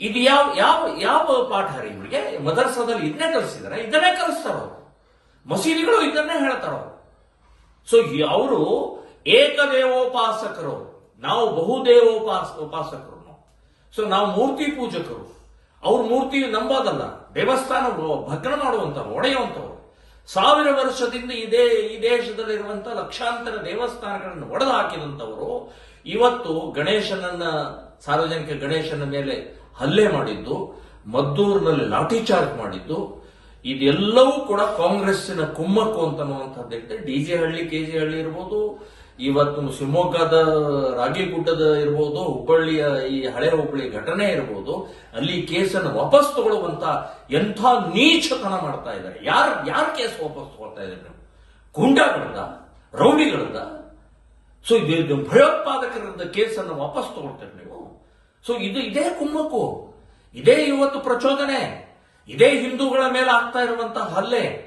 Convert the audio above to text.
ಇದು ಯಾವ ಯಾವ ಯಾವ ಪಾಠ ರೀ ಇವರಿಗೆ? ಮದರ್ಸದಲ್ಲಿ ಇದನ್ನೇ ಕಲಿಸಿದಾರೆ, ಇದನ್ನೇ ಕಲಿಸ್ತಾರ ಅವರು. ಮಸೀದಿಗಳು ಇದನ್ನೇ ಹೇಳ್ತಾರ ಅವರು. ಸೊ ಅವರು ಏಕದೇವೋಪಾಸಕರು, ನಾವು ಬಹುದೇವೋಪಾಸಕರು. ಸೊ ನಾವು ಮೂರ್ತಿ ಪೂಜಕರು. ಅವ್ರ ಮೂರ್ತಿ ನಂಬೋದಲ್ಲ, ದೇವಸ್ಥಾನ ಭಗ್ನ ಮಾಡುವಂತವ್ರು, ಒಡೆಯುವಂತವ್ರು. 1000 ವರ್ಷದಿಂದ ಈ ದೇಶದಲ್ಲಿರುವಂತ ಲಕ್ಷಾಂತರ ದೇವಸ್ಥಾನಗಳನ್ನು ಒಡೆದು ಹಾಕಿದಂತವರು ಇವತ್ತು ಸಾರ್ವಜನಿಕ ಗಣೇಶನ ಮೇಲೆ ಹಲ್ಲೆ ಮಾಡಿದ್ದು, ಮದ್ದೂರಿನಲ್ಲಿ ಲಾಠಿ ಚಾರ್ಜ್ ಮಾಡಿದ್ದು, ಇದೆಲ್ಲವೂ ಕೂಡ ಕಾಂಗ್ರೆಸ್ಸಿನ ಕುಮ್ಮಕ್ಕು ಅಂತನ್ನುವಂಥದ್ದು. ಡಿಜೆ ಹಳ್ಳಿ, ಕೆಜೆ ಹಳ್ಳಿ ಇರ್ಬೋದು, ಇವತ್ತು ಶಿವಮೊಗ್ಗದ ರಾಗಿಗುಡ್ಡದ ಇರ್ಬೋದು, ಹುಬ್ಬಳ್ಳಿಯ ಈ ಹಳೆ ಹುಬ್ಬಳ್ಳಿ ಘಟನೆ ಇರ್ಬೋದು, ಅಲ್ಲಿ ಕೇಸನ್ನು ವಾಪಸ್ ತಗೊಳ್ಳುವಂತ ಎಂಥ ನೀಚತನ ಮಾಡ್ತಾ ಇದ್ದಾರೆ. ಯಾರ ಕೇಸ್ ವಾಪಸ್ ತಗೊಳ್ತಾ ಇದ್ದಾರೆ ನೀವು? ಗೂಂಡಾಗಳದ, ರೌಡಿಗಳದ? ಸೊ ಇದು ಭಯೋತ್ಪಾದಕರದ ಕೇಸನ್ನು ವಾಪಸ್ ತಗೊಳ್ತಾರೆ ನೀವು. ಸೊ ಇದೇ ಕುಮ್ಮಕ್ಕು, ಇದೇ ಇವತ್ತು ಪ್ರಚೋದನೆ, ಇದೇ ಹಿಂದೂಗಳ ಮೇಲೆ ಆಗ್ತಾ ಇರುವಂತಹ ಹಲ್ಲೆ.